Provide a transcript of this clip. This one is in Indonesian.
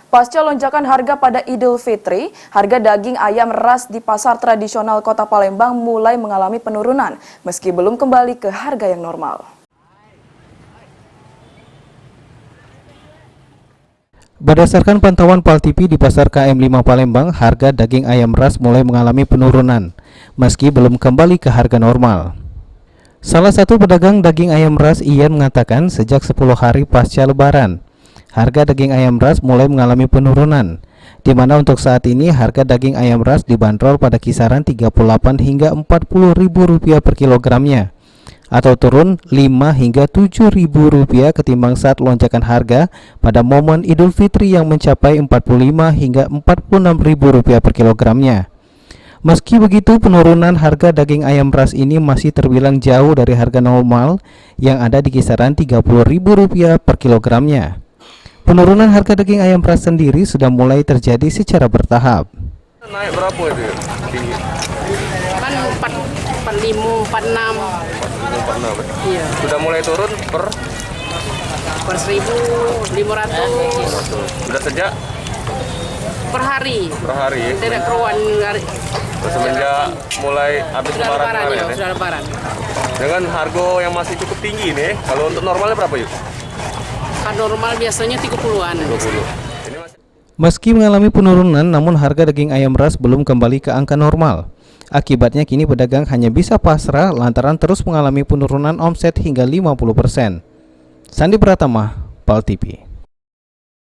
Pasca lonjakan harga pada Idul Fitri, harga daging ayam ras di pasar tradisional Kota Palembang mulai mengalami penurunan, meski belum kembali ke harga yang normal. Berdasarkan pantauan PAL TV di Pasar KM5 Palembang, harga daging ayam ras mulai mengalami penurunan, meski belum kembali ke harga normal. Salah satu pedagang daging ayam ras, Ian, mengatakan sejak 10 hari pasca Lebaran, harga daging ayam ras mulai mengalami penurunan, di mana untuk saat ini harga daging ayam ras dibanderol pada kisaran Rp38 hingga Rp40.000 per kilogramnya, atau turun Rp5 hingga Rp7.000 ketimbang saat lonjakan harga pada momen Idul Fitri yang mencapai Rp45 hingga Rp46.000 per kilogramnya. Meski begitu, penurunan harga daging ayam ras ini masih terbilang jauh dari harga normal yang ada di kisaran Rp30.000 per kilogramnya. Penurunan harga daging ayam ras sendiri sudah mulai terjadi secara bertahap. Naik berapa itu ya? Tinggi? Kan 45, 46. 46. Iya. Sudah mulai turun per 1.500. sudah sejak Per hari. per hari. Tidak keruan hari. Semenjak mulai habis Sudah lebaran lebaran kemarin ya, ya. sudah lebaran. Dengan harga yang masih cukup tinggi nih, kalau untuk normalnya berapa yuk? Kan normal biasanya 30-an. 20. Ini masih... Meski mengalami penurunan, namun harga daging ayam ras belum kembali ke angka normal. Akibatnya kini pedagang hanya bisa pasrah lantaran terus mengalami penurunan omset hingga 50%. Sandi Pratama, PAL TV.